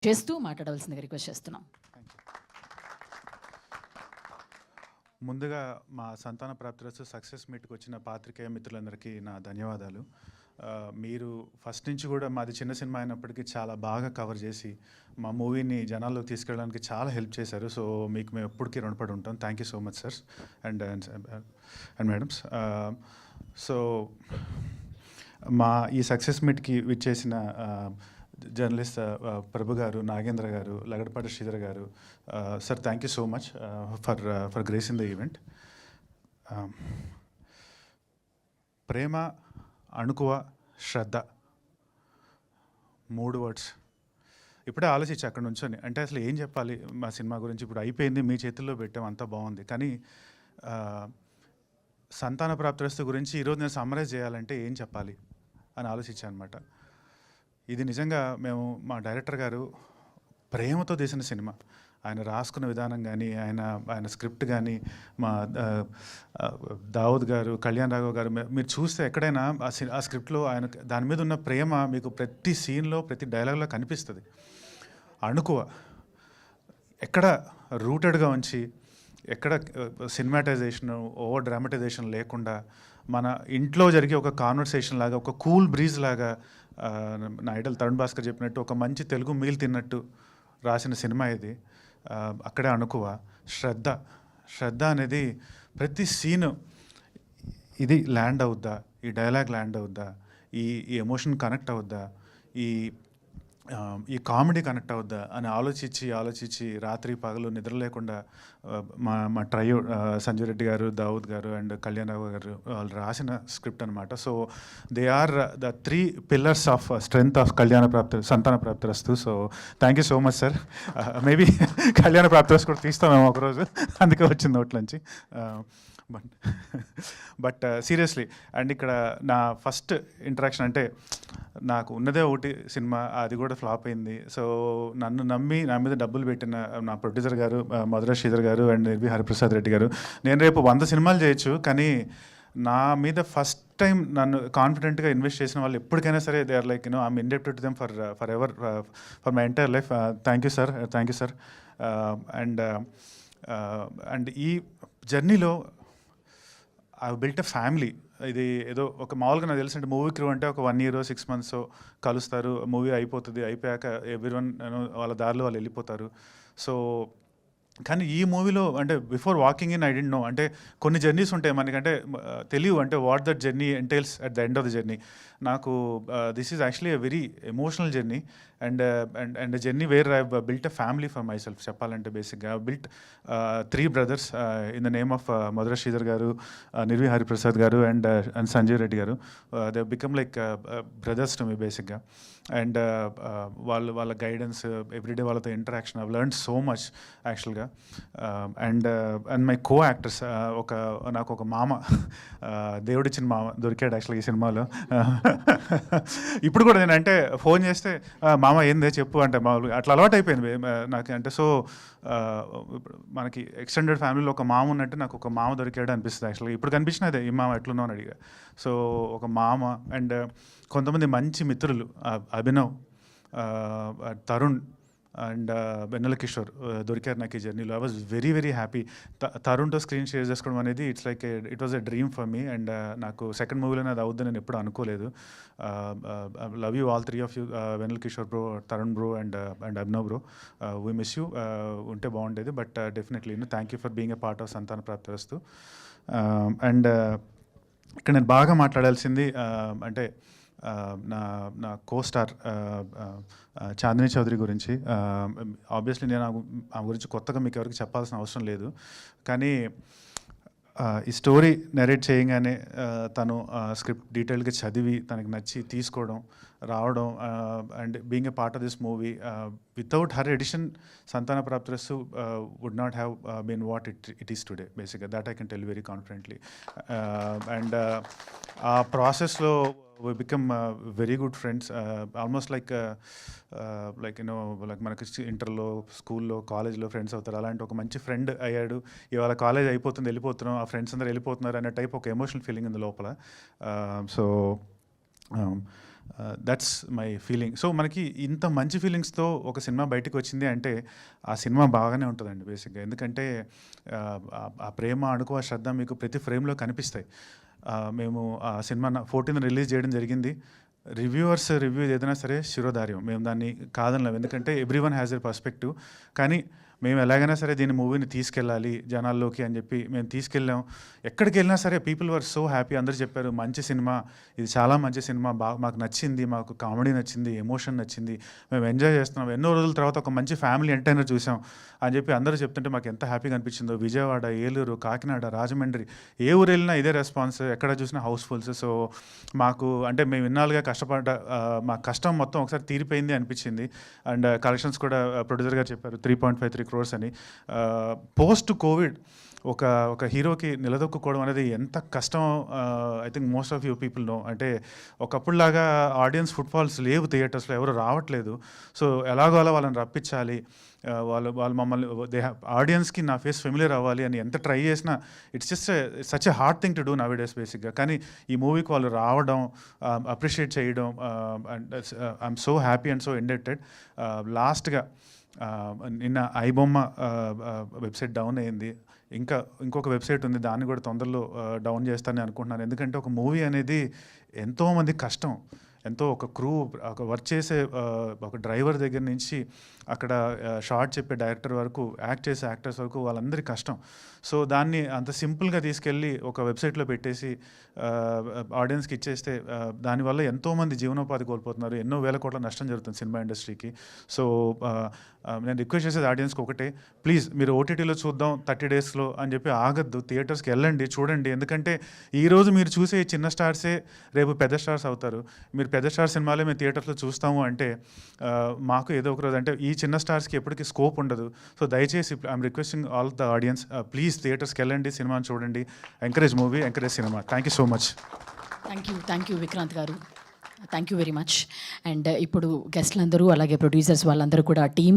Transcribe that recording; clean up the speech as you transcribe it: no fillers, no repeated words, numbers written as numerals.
చేస్తూ మాట్లాడవలసిందిగా రిక్వెస్ట్ చేస్తున్నాం. ముందుగా మా సంతాన ప్రాప్తిరస్తు సక్సెస్ మీట్కి వచ్చిన పాత్రికేయ మిత్రులందరికీ నా ధన్యవాదాలు. మీరు ఫస్ట్ నుంచి కూడా మాది చిన్న సినిమా అయినప్పటికీ చాలా బాగా కవర్ చేసి మా మూవీని జనాల్లో తీసుకెళ్ళడానికి చాలా హెల్ప్ చేశారు. సో మీకు మేము ఎప్పటికీ రుణపడి ఉంటాం. Thank you so much sir and madams. So మా ఈ సక్సెస్ మీట్కి విచ్చేసిన జర్నలిస్ట్ ప్రభు గారు, నాగేంద్ర గారు, లగడపాటి శ్రీధర్ గారు, sir thank you so much for grace in the event. ప్రేమ, అణుకువ, శ్రద్ధ, 3 వర్డ్స్. ఇప్పుడే ఆలోచించి అక్కడ నుంచొని అంటే అసలు ఏం చెప్పాలి మా సినిమా గురించి. ఇప్పుడు అయిపోయింది, మీ చేతుల్లో పెట్టాం, అంతా బాగుంది. కానీ సంతాన ప్రాప్తిరస్తు గురించి ఈరోజు నేను సమ్మరైజ్ చేయాలంటే ఏం చెప్పాలి అని ఆలోచించాను అనమాట. ఇది నిజంగా మేము మా డైరెక్టర్ గారు ప్రేమతో తీసిన సినిమా. ఆయన రాసుకున్న విధానం కానీ, ఆయన స్క్రిప్ట్ కానీ, మా దావుద్ గారు, కళ్యాణ్ రాఘవ్ గారు, మీరు చూస్తే ఎక్కడైనా ఆ స్క్రిప్ట్లో ఆయన దాని మీద ఉన్న ప్రేమ మీకు ప్రతి సీన్లో, ప్రతి డైలాగ్లో కనిపిస్తుంది. అణుకువ ఎక్కడ రూటెడ్గా ఉంచి, ఎక్కడ సినిమాటైజేషన్, ఓవర్ డ్రామటైజేషన్ లేకుండా మన ఇంట్లో జరిగే ఒక కాన్వర్సేషన్ లాగా, ఒక కూల్ బ్రీజ్ లాగా, నా ఐడల్ తరుణ్ భాస్కర్ చెప్పినట్టు ఒక మంచి తెలుగు మీల్ తిన్నట్టు రాసిన సినిమా ఇది. అక్కడే అణుకువ. శ్రద్ధ అనేది ప్రతి సీను ఇది ల్యాండ్ అవుద్దా, ఈ డైలాగ్ ల్యాండ్ అవుద్దా, ఈ ఎమోషన్ కనెక్ట్ అవుద్దా, ఈ కామెడీ కనెక్ట్ అవుద్దా అని ఆలోచించి రాత్రి పగలు నిద్ర లేకుండా మా ట్రయో సంజయ్ రెడ్డి గారు, దావుద్ గారు అండ్ కళ్యాణ్ రావు గారు వాళ్ళు రాసిన స్క్రిప్ట్ అనమాట. So they are the 3 pillars of strength of Santhana Prapthirasthu. So thank you so much sir. Maybe Kalyana Prapthirasthu కూడా తీస్తామేమో ఒకరోజు, అందుకే వచ్చింది నోట్లోంచి. బట్ సీరియస్లీ, అండ్ ఇక్కడ నా ఫస్ట్ ఇంటరాక్షన్ అంటే నాకు ఉన్నదే ఒకటి సినిమా, అది కూడా ఫ్లాప్ అయింది. సో నన్ను నమ్మి నా మీద డబ్బులు పెట్టిన నా ప్రొడ్యూసర్ గారు మధుర శ్రీధర్ గారు అండ్ నిర్వి హరిప్రసాద్ రెడ్డి గారు, నేను రేపు 100 సినిమాలు చేయొచ్చు, కానీ నా మీద ఫస్ట్ టైం నన్ను కాన్ఫిడెంట్గా ఇన్వెస్ట్ చేసిన వాళ్ళు ఎప్పటికైనా సరే they are like I'm indebted to them forever, for my entire life. Thank you sir. And ఈ జర్నీలో ఐ బిల్ట్ ఎ ఫ్యామిలీ. ఇది ఏదో ఒక మామూలుగా నాకు తెలిసి మూవీ క్రూ అంటే ఒక 1 year 6 months కలుస్తారు, మూవీ అయిపోతుంది, అయిపోయాక ఎవ్రీవన్ వాళ్ళ దారిలో వాళ్ళు వెళ్ళిపోతారు. సో కానీ ఈ మూవీలో అంటే before walking in I didn't know, అంటే కొన్ని జర్నీస్ ఉంటాయి మనకంటే తెలియవు, అంటే what that journey entails at the end of the journey. నాకు this is actually a very emotional journey and journey where I built a family for myself. చెప్పాలంటే బేసిక్గా I built 3 brothers in the name of Madhura Sreedhar గారు, నిర్వి హరిప్రసాద్ గారు and Sanjay Reddy గారు. They become like brothers to me బేసిక్గా. And వాళ్ళ guidance, everyday వాళ్ళతో interaction, I learn so much యాక్చువల్గా. And my co actors, నాకు ఒక మామ, దేవుడిచ్చిన మామ దొరికాడు యాక్చువల్గా ఈ సినిమాలో. ఇప్పుడు కూడా నేను అంటే ఫోన్ చేస్తే మామ ఏందే చెప్పు అంటే మామూలుగా అట్లా అలవాటు అయిపోయింది నాకు. అంటే సో మనకి ఎక్స్టెండెడ్ ఫ్యామిలీలో ఒక మామ ఉన్నట్టు నాకు ఒక మామ దొరికాడు అనిపిస్తుంది యాక్చువల్గా. ఇప్పుడు కనిపించిన అదే, ఈ మామ ఎట్లున్నావు అని అడిగా. సో ఒక మామ అండ్ కొంతమంది మంచి మిత్రులు, అభినవ్, తరుణ్ అండ్ వెన్నెల కిషోర్ దొరికారు నాకు ఈ జర్నీలో. I was very happy. తరుణ్తో స్క్రీన్ షేర్ చేసుకోవడం అనేది it was a dream for me. And నాకు సెకండ్ మూవీలోనే అది అవుద్దని నేను ఎప్పుడు అనుకోలేదు. Love you all 3 of you, Vennela Kishore bro, Tarun bro and Abhinav bro. We miss you. ఉంటే బాగుండేది, but definitely thank you for being a part of Santhana Prapthirasthu. And ఇక్కడ నేను బాగా మాట్లాడాల్సింది అంటే నా కోస్టార్ చాందిని చౌదరి గురించి. ఆబ్వియస్లీ నేను ఆ గురించి కొత్తగా మీకు ఎవరికి చెప్పాల్సిన అవసరం లేదు, కానీ ఈ స్టోరీ నెరేట్ చేయగానే తను స్క్రిప్ట్ డీటెయిల్గా చదివి తనకి నచ్చి తీసుకోవడం, రావడం and being a part of this movie. Without her addition Santhana Prapthirasthu would not have been what it is today బేసిక్గా. That I can tell very confidently. And ఆ ప్రాసెస్లో we become very good friends, almost like మనకి ఇంటర్లో, స్కూల్లో, కాలేజ్లో friends అవుతారు. అలాంటి ఒక మంచి ఫ్రెండ్ అయ్యాడు. ఇవాళ కాలేజ్ అయిపోతుంది, వెళ్ళిపోతున్నాం, ఆ ఫ్రెండ్స్ అందరూ వెళ్ళిపోతున్నారు అనే టైప్ ఒక ఎమోషనల్ ఫీలింగ్ ఉంది లోపల. So that's my feeling. So మనకి ఇంత మంచి ఫీలింగ్స్తో ఒక సినిమా బయటకు వచ్చింది అంటే ఆ సినిమా బాగానే ఉంటుందండి బేసిక్గా. ఎందుకంటే ఆ ప్రేమ, అణుకు, ఆ శ్రద్ధ మీకు ప్రతి ఫ్రేమ్లో కనిపిస్తాయి. మేము ఆ సినిమా 14th రిలీజ్ చేయడం జరిగింది. రివ్యూవర్స్ రివ్యూ ఏదైనా సరే శిరోధార్యం, మేము దాన్ని కాదనలేం. ఎందుకంటే every one has a perspective. కానీ మేము ఎలాగైనా సరే దీని మూవీని తీసుకెళ్ళాలి జనాల్లోకి అని చెప్పి మేము తీసుకెళ్ళాం. ఎక్కడికి వెళ్ళినా సరే పీపుల్ వర్ సో హ్యాపీ. అందరూ చెప్పారు మంచి సినిమా, ఇది చాలా మంచి సినిమా, మాకు నచ్చింది, మాకు కామెడీ నచ్చింది, ఎమోషన్ నచ్చింది, మేము ఎంజాయ్ చేస్తున్నాం, ఎన్నో రోజుల తర్వాత ఒక మంచి ఫ్యామిలీ ఎంటర్టైనర్ చూసాం అని చెప్పి అందరూ చెప్తుంటే మాకు ఎంత హ్యాపీగా అనిపించిందో. విజయవాడ, ఏలూరు, కాకినాడ, రాజమండ్రి, ఏ ఊరు వెళ్ళినా ఇదే రెస్పాన్స్, ఎక్కడ చూసినా హౌస్ఫుల్స్. సో మాకు అంటే మేము ఇన్నాళ్ళుగా కష్టపడ్డ మా కష్టం మొత్తం ఒకసారి తీరిపోయింది అనిపించింది. అండ్ కలెక్షన్స్ కూడా ప్రొడ్యూసర్ గారు చెప్పారు 3.53 crores అని. పోస్ట్ కోవిడ్ ఒక హీరోకి నిలదొక్కుకోవడం అనేది ఎంత కష్టం I think most of you people know. అంటే ఒకప్పుడులాగా ఆడియన్స్ ఫుట్ఫాల్స్ లేవు, థియేటర్స్లో ఎవరు రావట్లేదు. సో ఎలాగో అలా వాళ్ళని రప్పించాలి, వాళ్ళు మమ్మల్ని ఆడియన్స్కి నా ఫేస్ ఫెమిలియర్ అవ్వాలి అని ఎంత ట్రై చేసినా it's just such a hard thing to do now days బేసిక్గా. కానీ ఈ మూవీకి వాళ్ళు రావడం, అప్రిషియేట్ చేయడం, and I'm so happy and so indebted. లాస్ట్గా నిన్న ఐబొమ్మ వెబ్సైట్ డౌన్ అయింది. ఇంకొక వెబ్సైట్ ఉంది, దాన్ని కూడా తొందరలో డౌన్ చేస్తానని అనుకుంటున్నాను. ఎందుకంటే ఒక మూవీ అనేది ఎంతోమంది కష్టం, ఎంతో ఒక క్రూ, ఒక వర్క్ చేసే ఒక డ్రైవర్ దగ్గర నుంచి అక్కడ షార్ట్ చెప్పే డైరెక్టర్ వరకు, యాక్ట్ చేసే యాక్టర్స్ వరకు వాళ్ళందరి కష్టం. సో దాన్ని అంత సింపుల్గా తీసుకెళ్ళి ఒక వెబ్సైట్లో పెట్టేసి ఆడియన్స్కి ఇచ్చేస్తే దానివల్ల ఎంతోమంది జీవనోపాధి కోల్పోతున్నారు, ఎన్నో వేల కోట్ల నష్టం జరుగుతుంది సినిమా ఇండస్ట్రీకి. సో నేను రిక్వెస్ట్ చేసేది ఆడియన్స్కి ఒకటే, ప్లీజ్ మీరు ఓటీటీలో చూద్దాం 30 daysలో అని చెప్పి ఆగద్దు, థియేటర్స్కి వెళ్ళండి, చూడండి. ఎందుకంటే ఈరోజు మీరు చూసే చిన్న స్టార్సే రేపు పెద్ద స్టార్స్ అవుతారు. మీరు పెద్ద స్టార్ సినిమాలే మేము థియేటర్స్లో చూస్తాము అంటే మాకు ఏదో ఒక రోజు అంటే ఈ చిన్న స్టార్స్కి ఎప్పటికీ స్కోప్ ఉండదు. సో దయచేసి I'm requesting all the audience, please థియేటర్స్కి వెళ్ళండి, సినిమాని చూడండి, encourage movie, encourage cinema. Thank you so much. Thank you Vikranth గారు, thank you very much. And ఇప్పుడు గెస్ట్లందరూ అలాగే ప్రొడ్యూసర్స్ వాళ్ళందరూ కూడా టీమ్